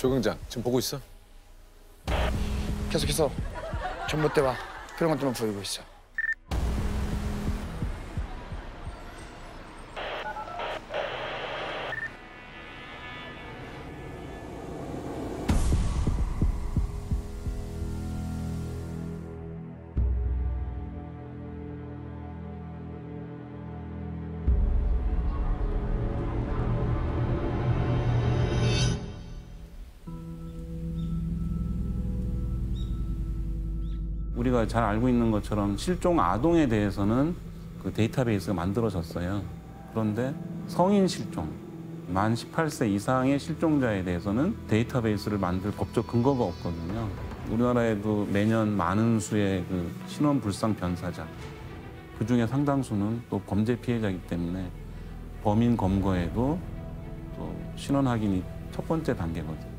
조경장, 지금 보고 있어? 계속해서 전봇대와 그런 것들만 보이고 있어. 우리가 잘 알고 있는 것처럼 실종 아동에 대해서는 그 데이터베이스가 만들어졌어요. 그런데 성인 실종, 만 18세 이상의 실종자에 대해서는 데이터베이스를 만들 법적 근거가 없거든요. 우리나라에도 매년 많은 수의 그 신원 불상 변사자, 그중에 상당수는 또 범죄 피해자이기 때문에 범인 검거에도 또 신원 확인이 첫 번째 단계거든요.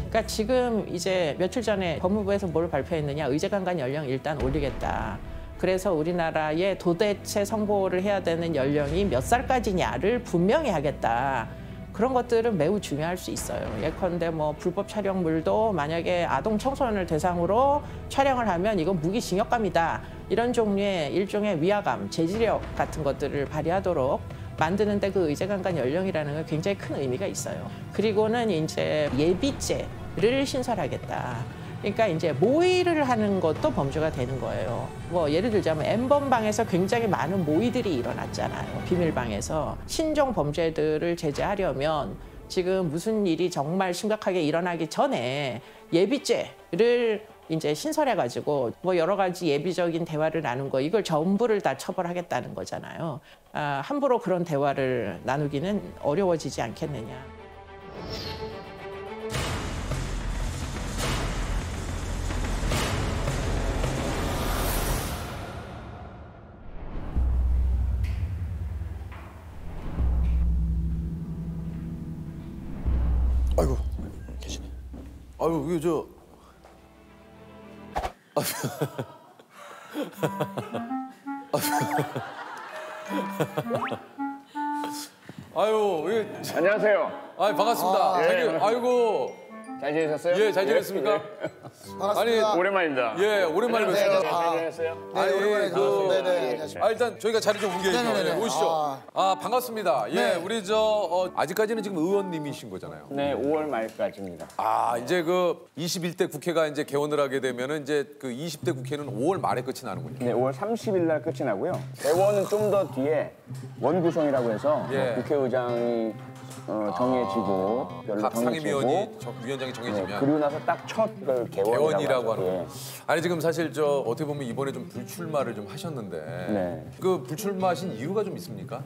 그러니까 지금 이제 며칠 전에 법무부에서 뭘 발표했느냐, 의제강간 연령 일단 올리겠다. 그래서 우리나라의 도대체 선고를 해야 되는 연령이 몇 살까지냐를 분명히 하겠다. 그런 것들은 매우 중요할 수 있어요. 예컨대 뭐 불법 촬영물도 만약에 아동 청소년을 대상으로 촬영을 하면 이건 무기징역감이다. 이런 종류의 일종의 위화감, 제지력 같은 것들을 발휘하도록 만드는데 그 의제강간 연령이라는 건 굉장히 큰 의미가 있어요. 그리고는 이제 예비죄를 신설하겠다. 그러니까 이제 모의를 하는 것도 범죄가 되는 거예요. 뭐 예를 들자면 N번방에서 굉장히 많은 모의들이 일어났잖아요. 비밀방에서. 신종 범죄들을 제재하려면 지금 무슨 일이 정말 심각하게 일어나기 전에 예비죄를 이제 신설해가지고 뭐 여러 가지 예비적인 대화를 나눈 거 이걸 전부를 다 처벌하겠다는 거잖아요. 함부로 그런 대화를 나누기는 어려워지지 않겠느냐. 아이고 계시네. 아유, 이거 저... 아유, 예. 안녕하세요. 아, 반갑습니다. 예. 아이고. 잘 지내셨어요? 예, 잘 지냈습니까? 반갑습니다. 아니, 오랜만입니다. 예, 오랜만에 안녕하세요. 뵙습니다. 잘 지내셨어요? 네, 아니, 오랜만에 그- 뵙습니다. 네네, 안녕하십니까. 일단 저희가 자리 좀 옮겨야죠. 네네네. 예, 오시죠. 반갑습니다. 예, 네. 우리 아직까지는 지금 의원님이신 거잖아요. 네, 5월 말까지입니다. 이제 그 21대 국회가 이제 개원을 하게 되면은 이제 그 20대 국회는 5월 말에 끝이 나는군요. 네, 5월 30일 날 끝이 나고요. 대원은 좀 더 뒤에 원구성이라고 해서 예. 국회의장이 정해지고 별로 각 상임위원이 정해지고 위원장이 네, 정해지면 그리고 나서 딱 첫 개원이라고 하죠. 하는 예. 거. 아니 지금 사실 어떻게 보면 이번에 좀 불출마를 좀 하셨는데 네. 그 불출마하신 이유가 좀 있습니까?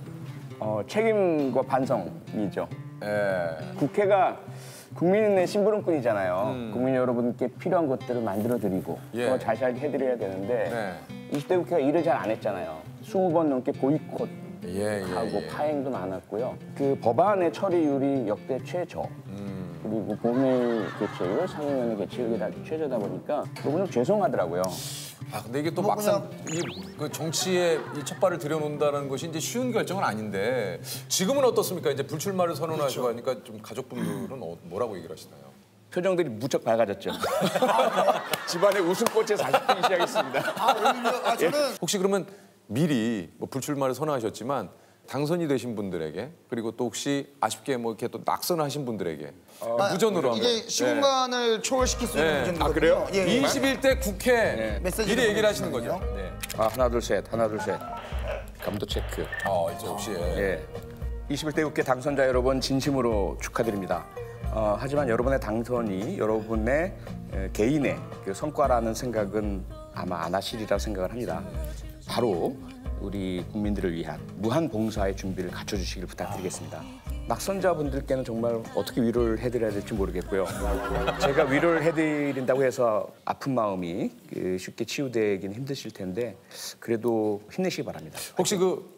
책임과 반성이죠. 예. 국회가 국민의 심부름꾼이잖아요. 국민 여러분께 필요한 것들을 만들어드리고 예. 더 자세하게 해드려야 되는데 네. 20대 국회가 일을 잘 안 했잖아요. 20번 넘게 보이콧 하고 예. 파행도 많았고요. 그 법안의 처리율이 역대 최저. 그리고 본회의 개최율, 상임위원회 개최율이 다 최저다 보니까 그건 좀 죄송하더라고요. 근데 이게 또 막상 그 정치에 이 첫 발을 들여놓는다는 것이 이제 쉬운 결정은 아닌데 지금은 어떻습니까? 이제 불출마를 선언하시고 하니까 좀 가족분들은 뭐라고 얘기를 하시나요? 표정들이 무척 밝아졌죠. 집안에 웃음꽃이 다시 피기 시작했습니다. 저는 혹시 그러면 미리 뭐 불출마를 선언하셨지만 당선이 되신 분들에게 그리고 또 혹시 아쉽게 뭐 이렇게 또 낙선하신 분들에게 무전으로 한번 이게 시공간을 초월시킬 수 있는 네. 정도거든요. 그래요? 예, 예. 21대 국회 메시지를 미리 얘기를 하시는 거죠? 보내주시네요. 네. 하나 둘 셋, 하나 둘 셋. 감도 체크. 이제 역시 예. 21대 국회 당선자 여러분 진심으로 축하드립니다. 하지만 여러분의 당선이 여러분의 개인의 그 성과라는 생각은 아마 안 하시리라 생각을 합니다. 바로 우리 국민들을 위한 무한 봉사의 준비를 갖춰주시길 부탁드리겠습니다. 낙선자분들께는 정말 어떻게 위로를 해드려야 될지 모르겠고요. 제가 위로를 해드린다고 해서 아픈 마음이 쉽게 치유되긴 힘드실 텐데 그래도 힘내시기 바랍니다. 혹시 그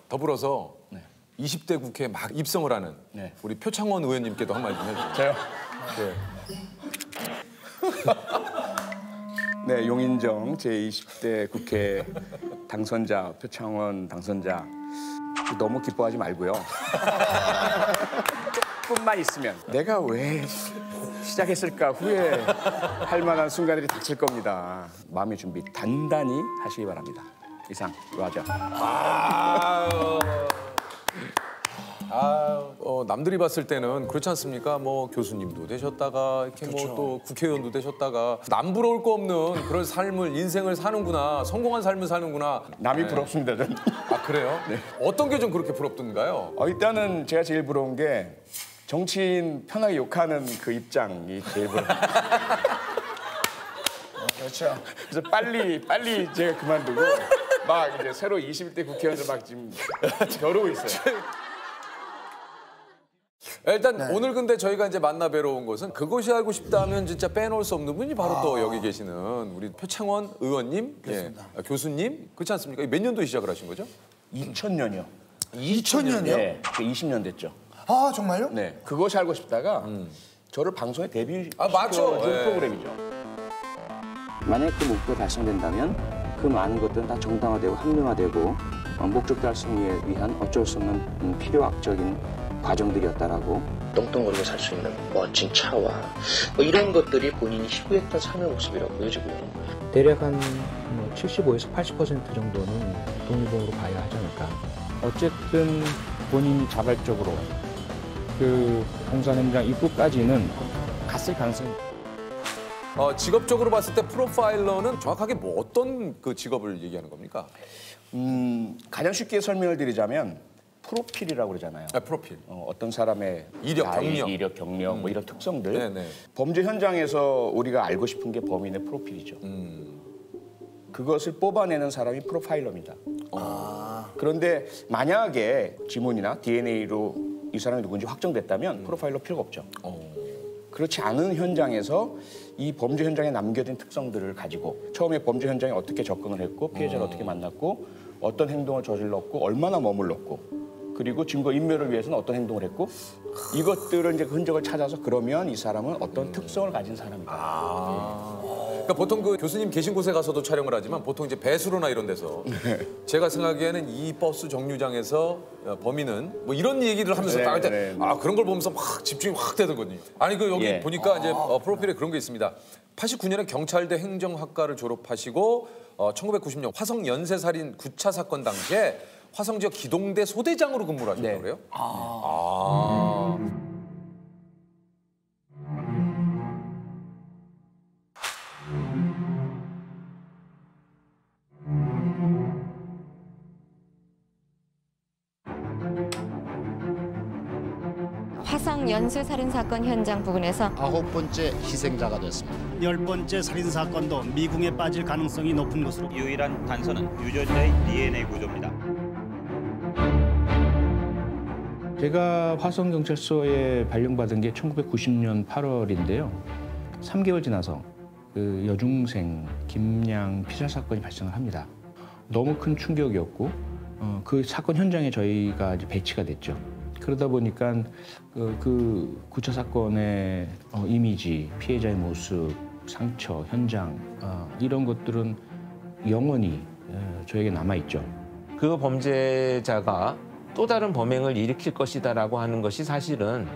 더불어서 20대 국회에 막 입성을 하는 우리 표창원 의원님께도 한마디 좀 해주세요. 저요? 네. 네, 용인정 제20대 국회 당선자, 표창원 당선자 너무 기뻐하지 말고요. 조금만 있으면 내가 왜 시작했을까 후회할 만한 순간들이 닥칠 겁니다. 마음의 준비 단단히 하시기 바랍니다. 이상 로아죠. 남들이 봤을 때는 그렇지 않습니까? 뭐 교수님도 되셨다가 이렇게 뭐 또 국회의원도 되셨다가 남부러울 거 없는 그런 삶을 인생을 사는구나, 성공한 삶을 사는구나. 남이 부럽습니다, 저는. 아 그래요? 네. 어떤 게 좀 그렇게 부럽던가요? 일단은 제가 제일 부러운 게 정치인 편하게 욕하는 그 입장이 제일 부러워요. 그렇죠. 그래서 빨리 제가 그만두고 막 이제 새로 21대 국회의원들 막 지금 겨루고 있어요. 일단 오늘 근데 저희가 이제 만나 뵈러 온 것은 그것이 알고 싶다면 진짜 빼놓을 수 없는 분이 바로 또 여기 계시는 우리 표창원 의원님, 교수님, 그렇지 않습니까? 몇 년도에 시작을 하신 거죠? 2000년이요. 2000년이요? 네, 20년 됐죠. 아 정말요? 네, 그것이 알고 싶다가 저를 방송에 데뷔 맞죠. 프로그램이죠. 만약 그 목표가 달성된다면 그 많은 것들은 다 정당화되고 합리화되고 목적 달성에 위한 어쩔 수 없는 필요학적인 과정들이었다라고. 떵떵거리고 살 수 있는 멋진 차와 뭐 이런 것들이 본인이 희구했던 삶의 모습이라고 보여지고요. 대략 한 75에서 80% 정도는 독립으로 봐야 하지 않을까. 어쨌든 본인이 자발적으로 그 공산 현장 입구까지는 갔을 가능성이. 직업적으로 봤을 때 프로파일러는 정확하게 뭐 어떤 그 직업을 얘기하는 겁니까? 가장 쉽게 설명을 드리자면 프로필이라고 그러잖아요. 프로필. 어떤 사람의 이력, 나이, 경력. 이력, 경력 뭐 이런 특성들. 네네. 범죄 현장에서 우리가 알고 싶은 게 범인의 프로필이죠. 그것을 뽑아내는 사람이 프로파일러입니다. 그런데 만약에 지문이나 DNA로 이 사람이 누군지 확정됐다면 프로파일러 필요가 없죠. 그렇지 않은 현장에서 이 범죄 현장에 남겨진 특성들을 가지고 처음에 범죄 현장에 어떻게 접근을 했고 피해자를 어떻게 만났고 어떤 행동을 저질렀고 얼마나 머물렀고 그리고 증거 인멸을 위해서는 어떤 행동을 했고 이것들을 이제 그 흔적을 찾아서 그러면 이 사람은 어떤 특성을 가진 사람이다. 그러니까 보통 그 교수님 계신 곳에 가서도 촬영을 하지만 보통 이제 배수로나 이런 데서 제가 생각하기에는 이 버스 정류장에서 범인은 뭐 이런 얘기를 하면서 네, 나갈 때 네, 네. 그런 걸 보면서 막 집중이 확 되거든요. 아니 그 여기 보니까 이제 프로필에 그런 게 있습니다. 89년에 경찰대 행정학과를 졸업하시고 1990년 화성 연쇄살인 9차 사건 당시에 화성 지역 기동대 소대장으로 근무를 하셨다고 그래요? 화성 연쇄살인 사건 현장 부근에서 9번째 희생자가 됐습니다. 10번째 살인 사건도 미궁에 빠질 가능성이 높은 것으로. 유일한 단서는 유전자의 DNA 구조입니다. 제가 화성경찰서에 발령받은 게 1990년 8월인데요. 3개월 지나서 그 여중생 김양 피살 사건이 발생을 합니다. 너무 큰 충격이었고 그 사건 현장에 저희가 이제 배치가 됐죠. 그러다 보니까 그 9차 사건의 이미지, 피해자의 모습, 상처, 현장 이런 것들은 영원히 저에게 남아있죠. 그 범죄자가 또 다른 범행을 일으킬 것이다라고 하는 것이 사실은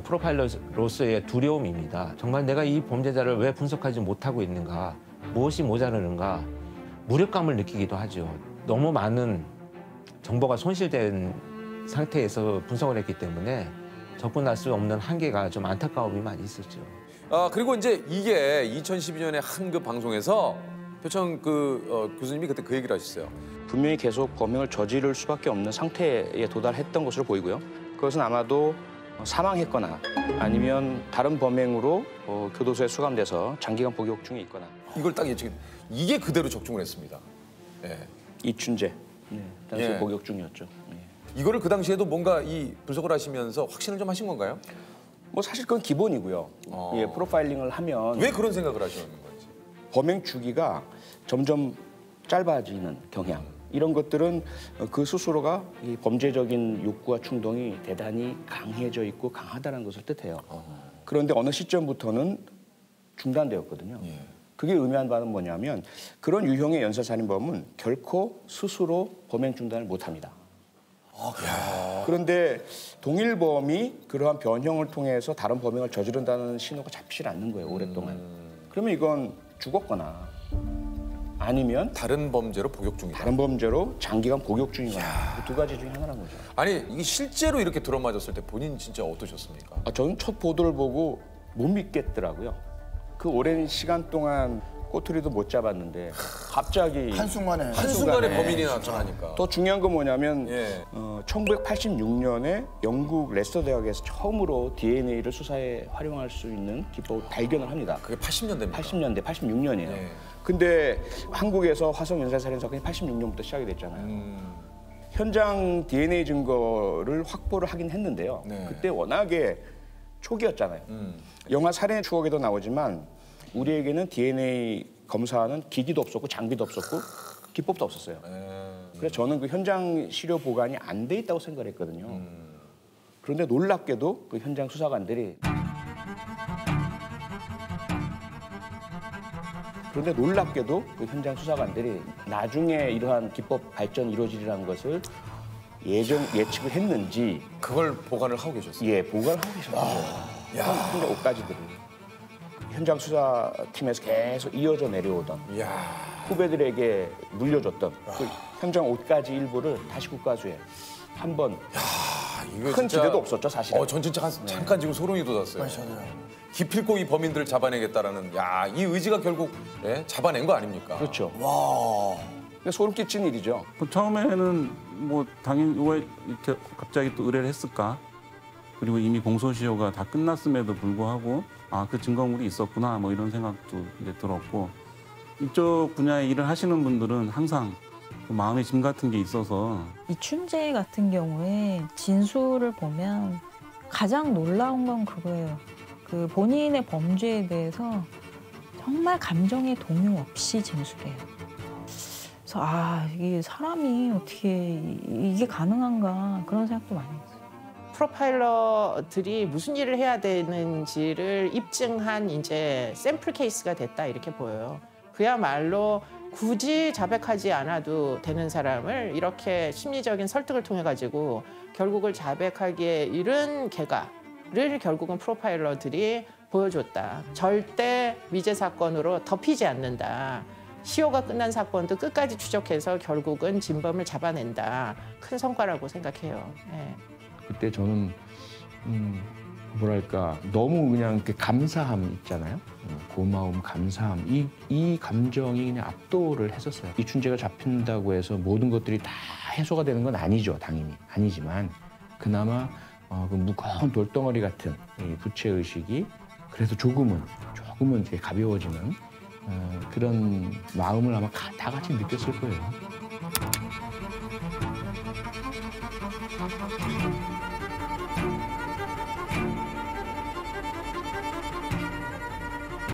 프로파일러로서의 두려움입니다. 정말 내가 이 범죄자를 왜 분석하지 못하고 있는가, 무엇이 모자르는가, 무력감을 느끼기도 하죠. 너무 많은 정보가 손실된 상태에서 분석을 했기 때문에 접근할 수 없는 한계가 좀 안타까움이 많이 있었죠. 그리고 이제 이게 2012년에 한 그 방송에서 표창 교수님이 그때 그 얘기를 하셨어요. 분명히 계속 범행을 저지를 수밖에 없는 상태에 도달했던 것으로 보이고요. 그것은 아마도 사망했거나 아니면 다른 범행으로 교도소에 수감돼서 장기간 복역 중에 있거나. 이걸 딱 예측. 이게 그대로 적중을 했습니다. 예. 이춘재. 당시 복역 중이었죠. 이거를 그 당시에도 뭔가 이 분석을 하시면서 확신을 좀 하신 건가요? 뭐 사실 그건 기본이고요. 프로파일링을 하면 왜 그런 생각을 하셨는 건지. 범행 주기가 점점 짧아지는 경향. 이런 것들은 그 스스로가 이 범죄적인 욕구와 충동이 대단히 강해져 있고 강하다는 것을 뜻해요. 그런데 어느 시점부터는 중단되었거든요. 그게 의미하는 바는 뭐냐면 그런 유형의 연쇄살인범은 결코 스스로 범행 중단을 못합니다. 그런데 동일범이 그러한 변형을 통해서 다른 범행을 저지른다는 신호가 잡히질 않는 거예요, 오랫동안. 그러면 이건 죽었거나 아니면 다른 범죄로 복역 중이다. 다른 범죄로 장기간 복역 중이거나 그 두 가지 중에 하나라는 거죠. 아니 이게 실제로 이렇게 들어맞았을 때 본인 진짜 어떠셨습니까? 저는 첫 보도를 보고 못 믿겠더라고요. 그 오랜 시간 동안 꼬투리도 못 잡았는데 갑자기 한순간에 범인이 나타나니까. 더 중요한 건 뭐냐면 1986년에 영국 레스터 대학에서 처음으로 DNA를 수사에 활용할 수 있는 기법을 발견을 합니다. 그게 80년대입니다. 80년대, 86년이에요. 근데 한국에서 화성 연쇄살인 사건이 86년부터 시작이 됐잖아요. 현장 DNA 증거를 확보를 하긴 했는데요. 그때 워낙에 초기였잖아요. 영화 살인의 추억에도 나오지만 우리에게는 DNA 검사하는 기기도 없었고 장비도 없었고 기법도 없었어요. 그래서 저는 그 현장 시료 보관이 안 돼 있다고 생각을 했거든요. 그런데 놀랍게도 그 현장 수사관들이 나중에 이러한 기법 발전이 이루어지리라는 것을 예측을 했는지 그걸 보관을 하고 계셨어요? 예, 보관을 하고 계셨어요. 현장 옷가지들을. 현장 수사팀에서 계속 이어져 내려오던 후배들에게 물려줬던 그 현장 옷가지 일부를 다시 국가수에 한번 큰 지대도 없었죠, 사실은. 전 진짜 잠깐 지금 소름이 돋았어요. 기필코 이 범인들을 잡아내겠다라는 이 의지가 결국 잡아낸 거 아닙니까? 그렇죠. 와. 소름 끼치는 일이죠. 처음에는 뭐 당연히 왜 이렇게 갑자기 또 의뢰를 했을까? 그리고 이미 공소시효가 다 끝났음에도 불구하고 그 증거물이 있었구나 뭐 이런 생각도 이제 들었고 이쪽 분야에 일을 하시는 분들은 항상 그 마음의 짐 같은 게 있어서 이춘재 같은 경우에 진술을 보면 가장 놀라운 건 그거예요. 그 본인의 범죄에 대해서 정말 감정의 동요 없이 진술해요. 그래서 이게 사람이 어떻게 이게 가능한가 그런 생각도 많이 했어요. 프로파일러들이 무슨 일을 해야 되는지를 입증한 이제 샘플 케이스가 됐다 이렇게 보여요. 그야말로 굳이 자백하지 않아도 되는 사람을 이렇게 심리적인 설득을 통해 가지고 결국을 자백하기에 이른 개가를 결국은 프로파일러들이 보여줬다. 절대 미제 사건으로 덮이지 않는다. 시효가 끝난 사건도 끝까지 추적해서 결국은 진범을 잡아낸다. 큰 성과라고 생각해요. 그때 저는 뭐랄까 너무 그냥 그 감사함 있잖아요. 고마움, 감사함 이 감정이 그냥 압도를 했었어요. 이춘재가 잡힌다고 해서 모든 것들이 다 해소가 되는 건 아니죠, 당연히 아니지만 그나마 그 무거운 돌덩어리 같은 이 부채 의식이 그래도 조금은 이렇게 가벼워지는 그런 마음을 아마 다 같이 느꼈을 거예요.